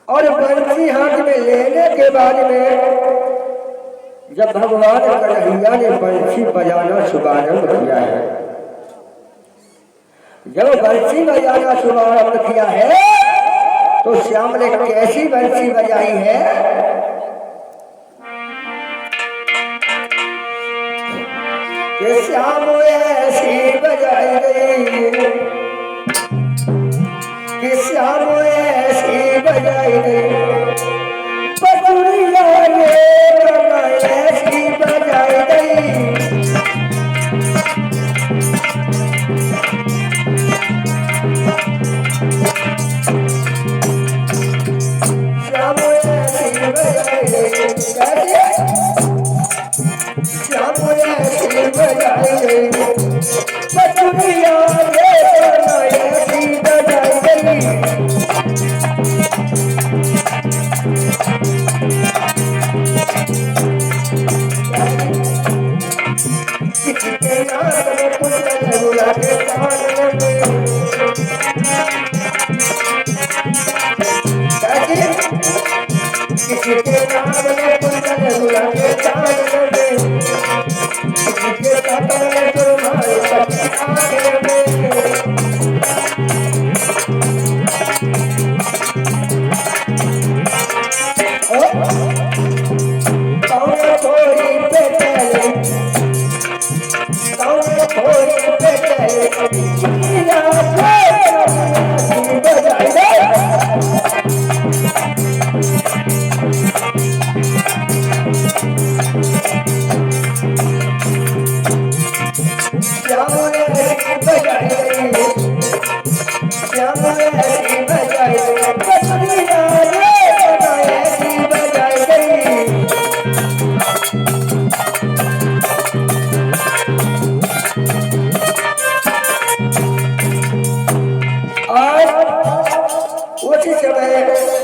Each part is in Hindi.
और बंसी हाथ में लेने के बाद में जब भगवान कन्हैया ने बंसी बजाना शुभारंभ किया है, जब बंसी बजाना शुभारंभ किया है तो श्याम ने कैसी बंसी बजाई है कि श्याम ऐसी बजाई गई, कि श्याम ऐसी बजाई गई, पसुरिया ने ऐसी बजाई गई। श्याम ऐसी बजाई गई, श्याम ऐसी बजाई गई, पसुरिया ने ऐसी बजाई गई।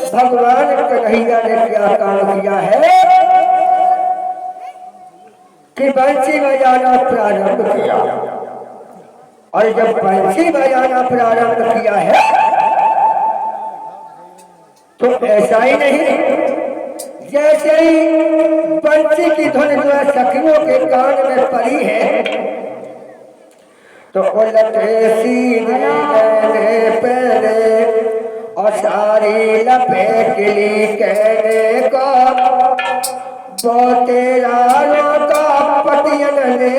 भगवान कन्हैया ने क्या काम किया है कि बंसी बजाना प्रारंभ किया, और जब बंसी बजाना प्रारंभ किया है तो ऐसा ही नहीं, जैसे ही बंसी की धुन जो है सखियों के कान में पड़ी है तो उलटे सीधे पैरे और सारी लपेट ली कहने को वो तेरा का पतियन ने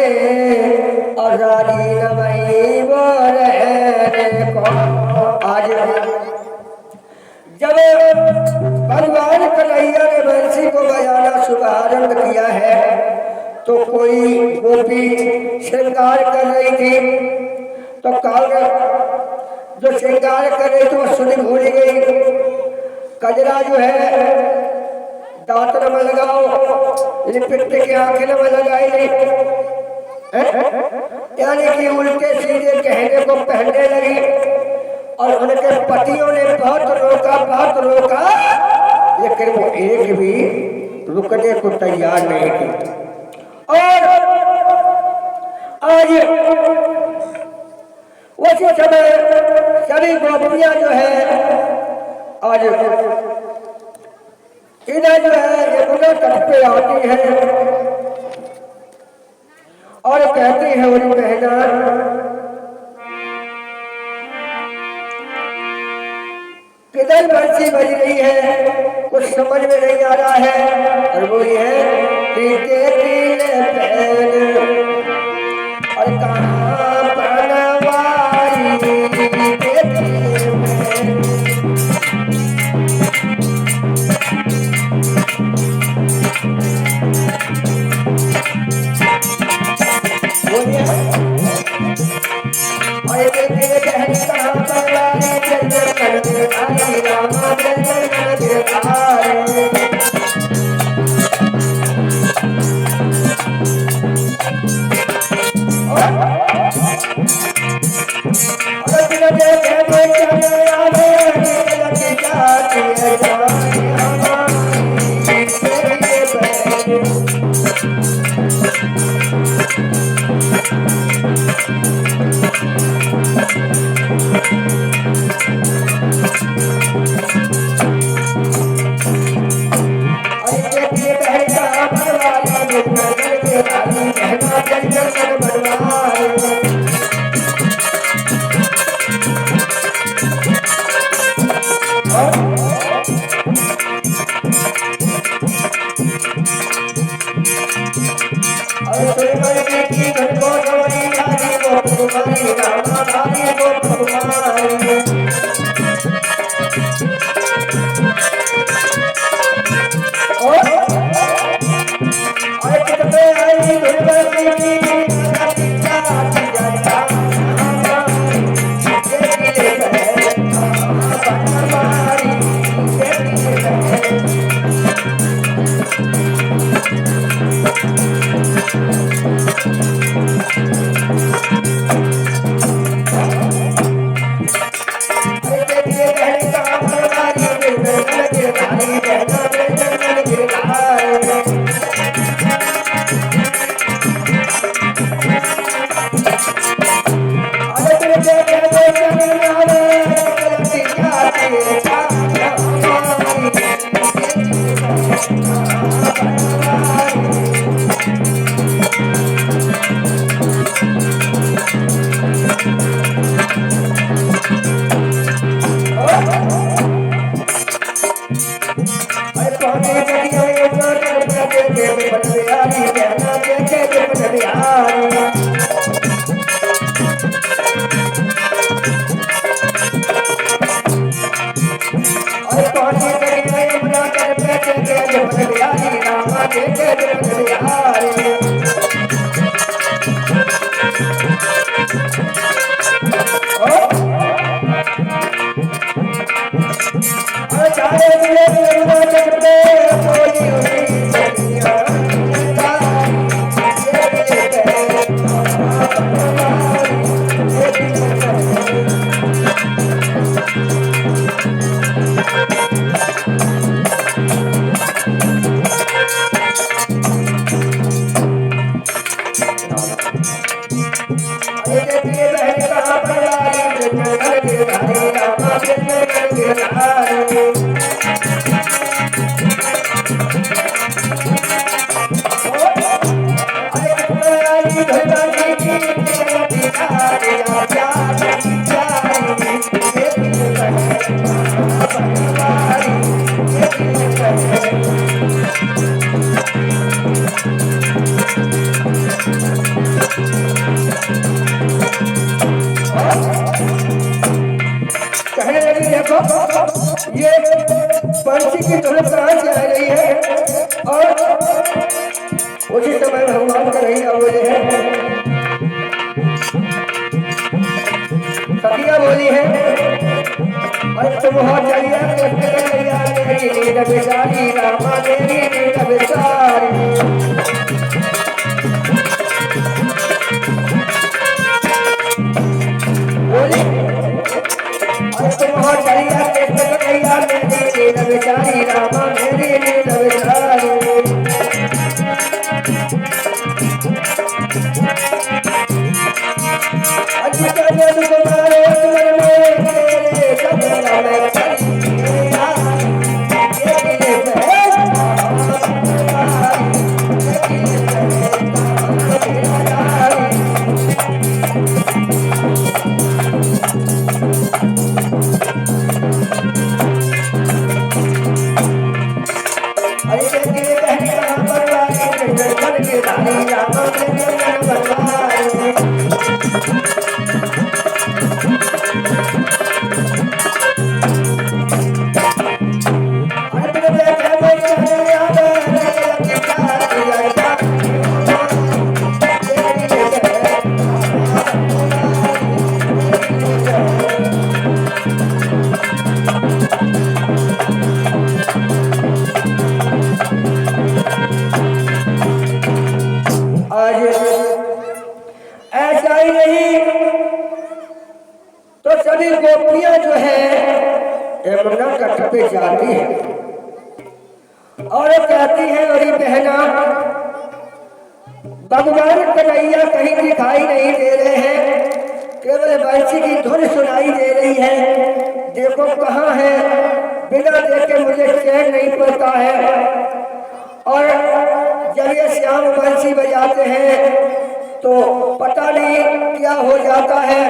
और राजी नमई वो रहने को। आज जब भगवान कन्हैया ने बंसी को बजाना शुभारंभ किया है तो कोई गोपी श्रृंगार कर रही थी, तो जो श्रृंगार कर रही थी वो सुनी भूल गई, कजरा जो है दांतन में लगाओ, लिपट के आंखें में लगाई नहीं, यानी कि उल्टे सीधे कहने को पहनने लगी। और उनके पतियों ने बहुत रोका, लेकिन वो एक भी रुकने को तैयार नहीं थी। और आज उसी समय सभी गोपियां जो है आज इधर जो है यमुना तट पे आती है और कहती है उन बहना किधर बंसी बज रही है, कुछ समझ में नहीं आ रहा है। और वो ये है और कहाँ बनवाई ये पंछी की धुन कहाँ से आ रही है और उसी समय भगवान का रही बोले है सखिया बोली है और तुम हो चलिया नींद बेचारी रामा देवी नींद बेचारी बेचारी रामा मेरी नील बेचारी पे जाती है और कहती है अरे बहना भगवान कन्हैया कहीं दिखाई नहीं दे रहे हैं, केवल बंसी की धुन सुनाई दे रही है। देखो कहाँ है, बिना देखे मुझे चैन नहीं पड़ता है। और जब ये श्याम बंसी बजाते हैं तो पता नहीं क्या हो जाता है।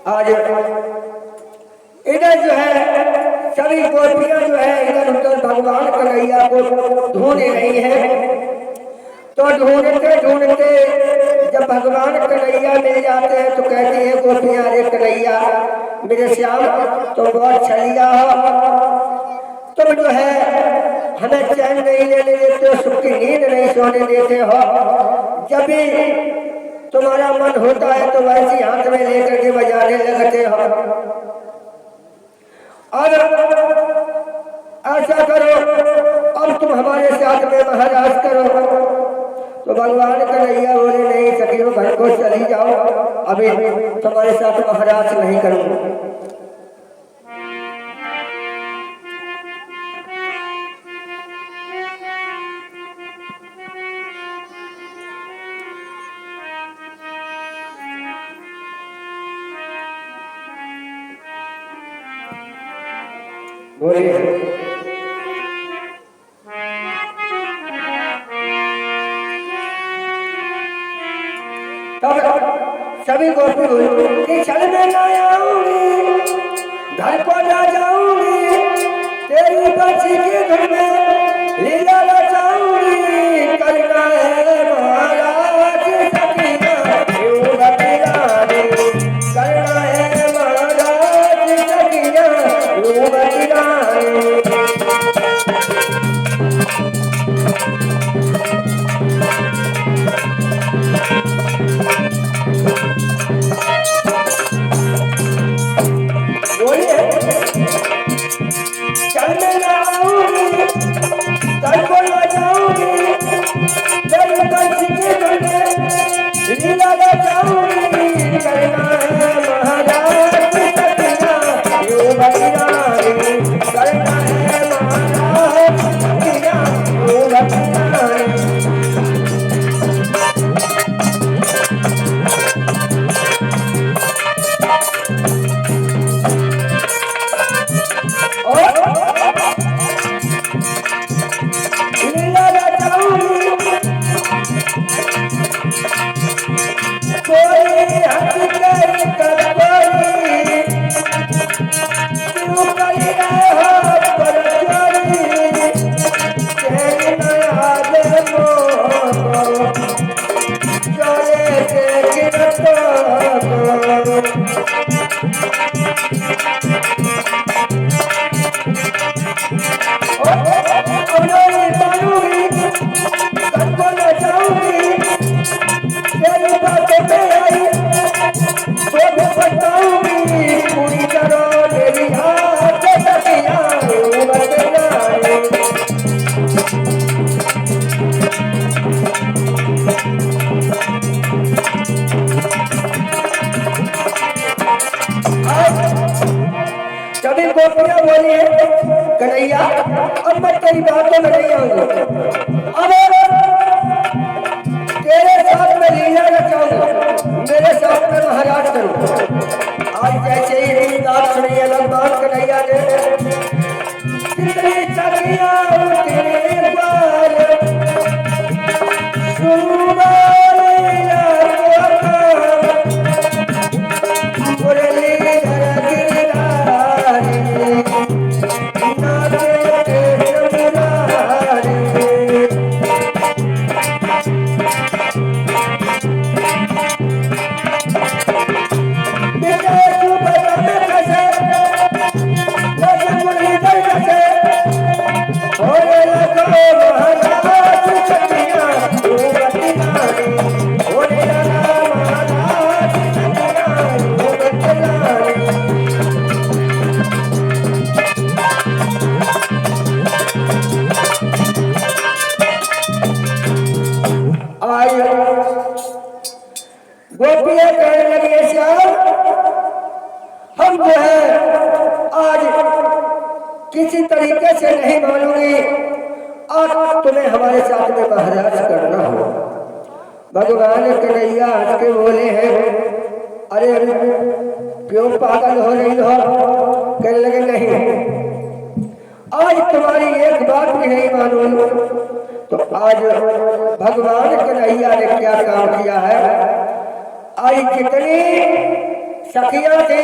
आज इधर जो है सभी गोपियां जो है इधर उधर भगवान कन्हैया को ढूंढ रही है। तो ढूंढते ढूंढते जब भगवान कन्हैया मिल जाते हैं तो कहती है गोपियां, अरे कन्हैया मेरे श्याम तो बहुत छलिया हो, तुम जो है हमें चैन नहीं लेने देते हो, सुख की नींद नहीं सोने देते हो। जब भी तुम्हारा मन होता है तो वैसी हाथ में लेकर के बजाने लगते हो। और ऐसा करो, अब तुम हमारे साथ में महाराज करो। तो भगवान कन्हैया बोले नहीं सखियों, घर को चली जाओ, अभी तुम्हारे साथ महाराज नहीं करूंगा। बोलिए तब सभी गोपी हुई कि चल मैं ना आऊंगी, घर को ना जाऊंगी, तेरी बच्ची के घर में लीला रचाऊंगी। करना है महाराज सखिया यूं बतिरानी, करना है महाराज सखिया यूं बतिरानी। चल मैं ना आऊंगी, घर को ना जाऊंगी, तेरी बच्ची के घर में लीला रचाऊंगी। करना है महाराज सखिया यूं बतिरानी, करना है महाराज सखिया यूं बतिरानी। लीला रचाऊंगी, कोई हंस कर करोगी, क्यों कर रहे हो परचोरी। चैन न आवे मोको, चोरे से गिरतो को। सभी गोपियां बोली है कन्हैया अब मैं तेरी बातों में नहीं आऊंगा, अब तेरे साथ में लीला रचाऊंगा, मेरे साथ में महाराज करूं। आज जैसे ही मेरी बात सुनी भगवान कन्हैया ने, कितनी सखियां उतरी बार सुनो लीला को मुरलीधर गिरधारी, नाचे मुरारी। विजय सुबह में कसे, जय मुरलीधर कसे, होने लगो महाराज सखिया यूं बतिरानी, होने लगा महाराज सखिया यूं बतिरानी। आई गोपियां कहने लगी श्याम, हम जो है आज किसी तरीके से नहीं मानूंगी, आज तुम्हें हमारे साथ में महाराज करना हो। भगवान कन्हैया हंस के बोले हैं अरे क्यों पागल हो रही हो। कहने लगे नहीं, आज तुम्हारी एक बात भी नहीं मानूंगी। तो आज भगवान कन्हैया ने क्या काम किया है, आज जितनी सखियां थी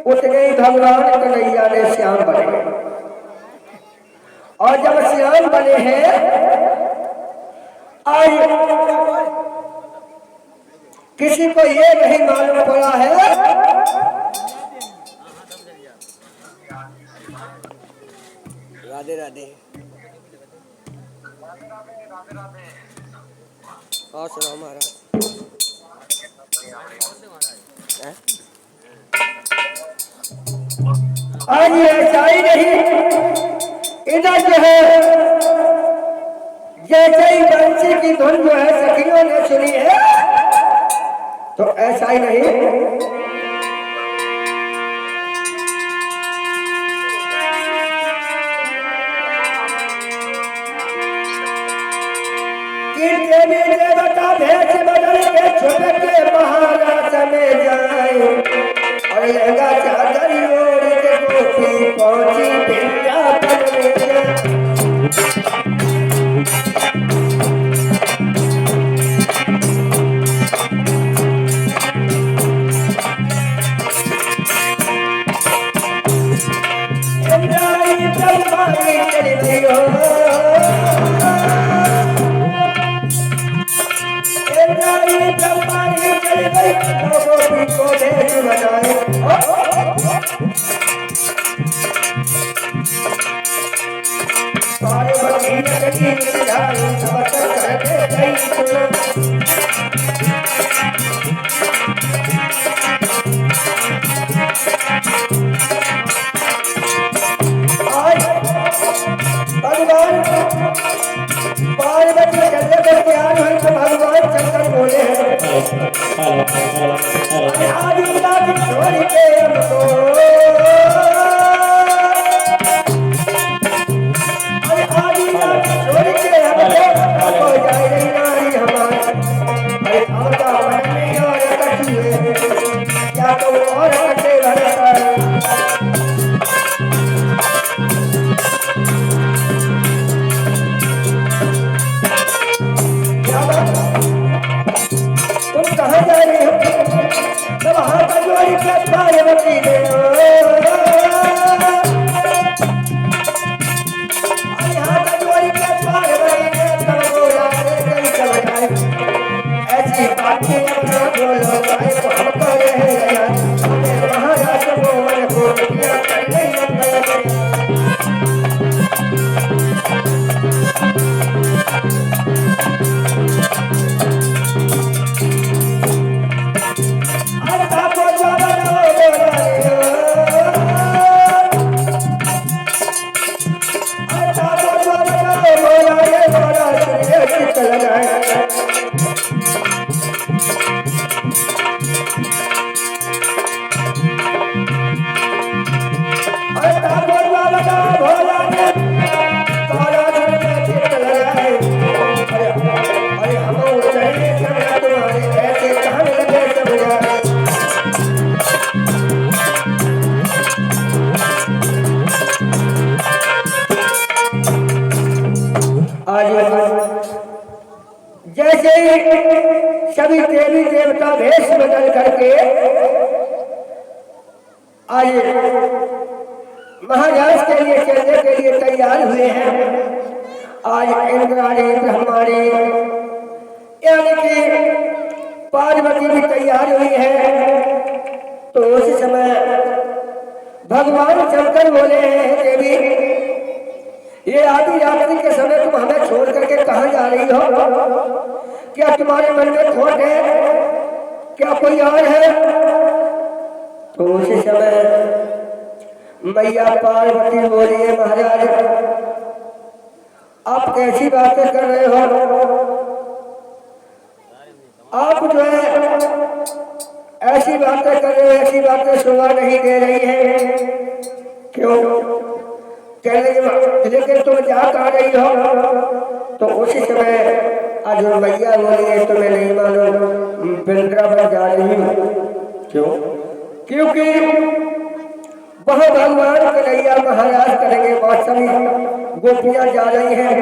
उतने ही भगवान कन्हैया ने श्याम बने, और जब श्याम बने हैं आज किसी को ये नहीं मालूम पड़ा है राधे राधे और सुनाओ महाराज। आज ये ऐसा ही नहीं, इधर जो है जैसे ही बंसी की धुन जो है सखियों ने सुनी है, तो ऐसा ही नहीं कि देवी देवता भेष बदल के छुप के महाराज में जाए और लहंगा चादर ओढ़ के गोपी पहुंची विंध्याचल में। इंद्राणी ब्रह्माणी चली हो, इंद्राणी ब्रह्माणी चली गई, गोपी को भेष बनाए। पार्वती नगरी निधाई समर्पण करके गई सुन। भगवान पार्वती चलने पर तैयार हुई तो भगवान शंकर बोले हैं आदि नाथ छोड़ के हमको, आदि नाथ छोड़ के हमको जाए नहीं नारी हमारी। अरे आपका मन में और कटी है क्या तो और कटे भरता कहाँ जा रही हो? तब हाथ जोड़ी के पार्वती ने हाथ जोड़ी के पार्वती ने तब बोला चल जाए ऐसी बातें अपना बोलो जाए तो हम करे हैं हमें महाराज मोहन को किया करने जैसे ही सभी देवी देवता भेष बदल करके आज महाराज के लिए चलने के लिए तैयार हुए हैं। आज इंद्राणी ब्रह्माणी यानी कि पार्वती भी तैयार हुई है। तो उस समय भगवान शंकर बोले हैं देवी ये आधी रात्रि के समय तुम हमें छोड़ करके कहाँ जा रही हो? क्या तुम्हारे मन में खोट है? क्या कोई और है? तो उसी समय मैया पार्वती बोली है महाराज आप कैसी बातें कर रहे हो? आप जो है ऐसी बातें कर रहे हो, ऐसी बातें शोभा नहीं दे रही है। क्यों? लेकिन तुम जा कहाँ रही हो? तो उसी समय आज मैया बोली है तुम्हें नहीं मालूम वृंदावन जा रही हूँ। क्यों? क्योंकि वह भगवान कन्हैया महाराज करेंगे, बहुत सभी गोपियां जा रही हैं।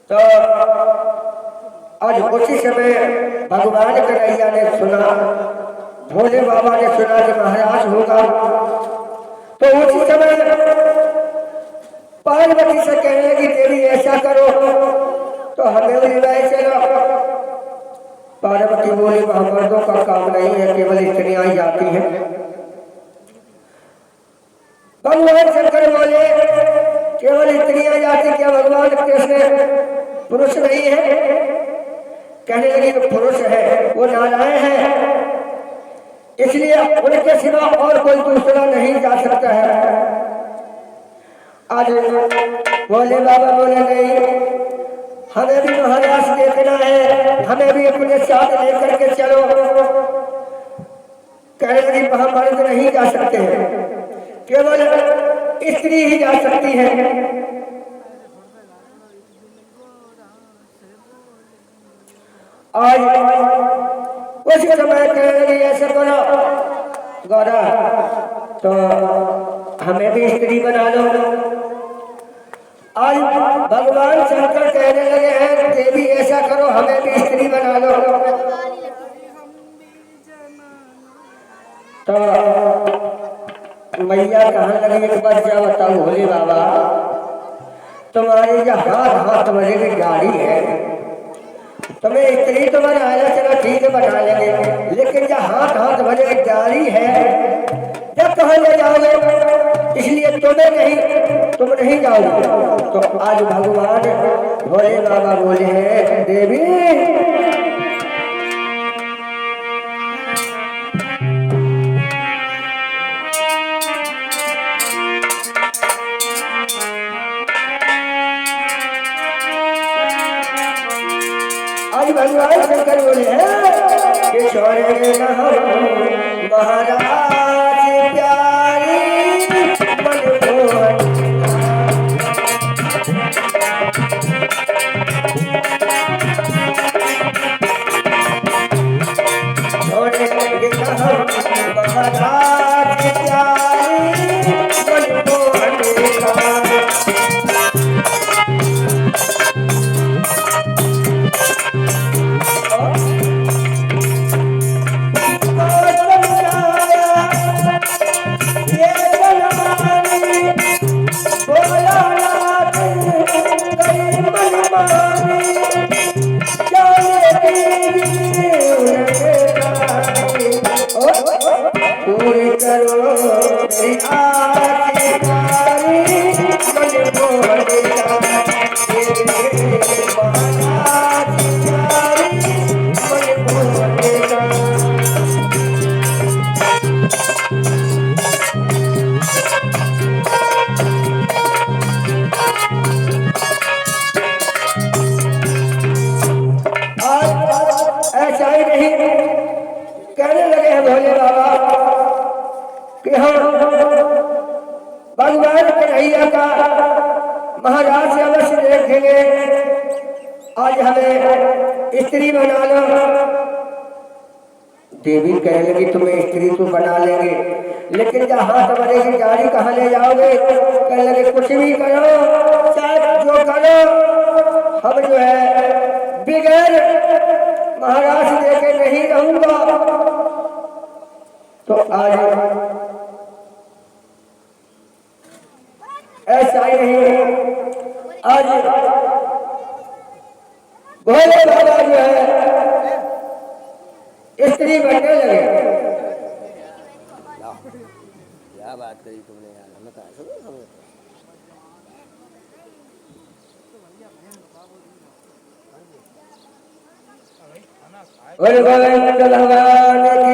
तो आज उसी समय भगवान कन्हैया ने सुना, भोले बाबा ने सुना कि महाराज होगा। तो उसी समय पार्वती से कहने लगी देवी ऐसा करो तो हमें भी ले चलो। पार्वती बोली वहां मर्दों का काम नहीं है, केवल स्त्रियां जाती हैं। भगवान शंकर बोले केवल स्त्रियां जाती, क्या भगवान कृष्ण पुरुष नहीं है? कहने लगी तो पुरुष है, वो नारायण है। इसलिए उनके सिवा और कोई दूसरा नहीं जा सकता है। आज बोले बाबा बोले नहीं, हमें भी महाराज देखना है, हमें भी अपने साथ लेकर के चलो। कह रहे हम मर्द नहीं जा सकते हैं, केवल स्त्री ही जा सकती है। आज उस समय कह रही ऐसे करो गौरा, तो हमें भी स्त्री बना लो। आज भगवान शंकर कहने लगे हैं देवी ऐसा करो हमें भी स्त्री बना लो। तो मैया कहने लगी एक बार क्या बताऊं भोले बाबा, तुम्हारे जो हाथ हाथ बजे की गाड़ी है, तुम्हें स्त्री तो बनाया चलो ठीक है बना लेंगे, लेकिन जो हाथ हाथ बजे की गाड़ी है जब कहाँ ले जाओगे, इसलिए तुम्हें नहीं, तुम नहीं जाओगे। तो आज भगवान भोले बाबा बोले हैं देवी आज भगवान शंकर बोले हैं कि छोड़ेंगे ना हम महाराज प्यारी मनमोहन। छोड़ेंगे ना हम महाराज प्यारी मनमोहन। पूरी करो मेरी आखिरी मनमोहन ऐसा ही नहीं कहने लगे हैं भोले बाबा कि हम भगवान कन्हैया का महाराज से अवश्य देखेंगे, आज हमें स्त्री बना लो। देवी कहने लगी तुम्हें स्त्री तो बना लेंगे, लेकिन जहाँ हाथ बढ़ेगी गाड़ी कहाँ ले जाओगे। कहने लगे कुछ भी करो चाहे जो करो, हम जो है बिगैर महाराज देखे नहीं रहूंगा। तो आज ऐसा ही नहीं, आज भोले बाबा जो है स्त्री बनने लगे। क्या बात करी तुमने यार, हमें कहा समझ भगवान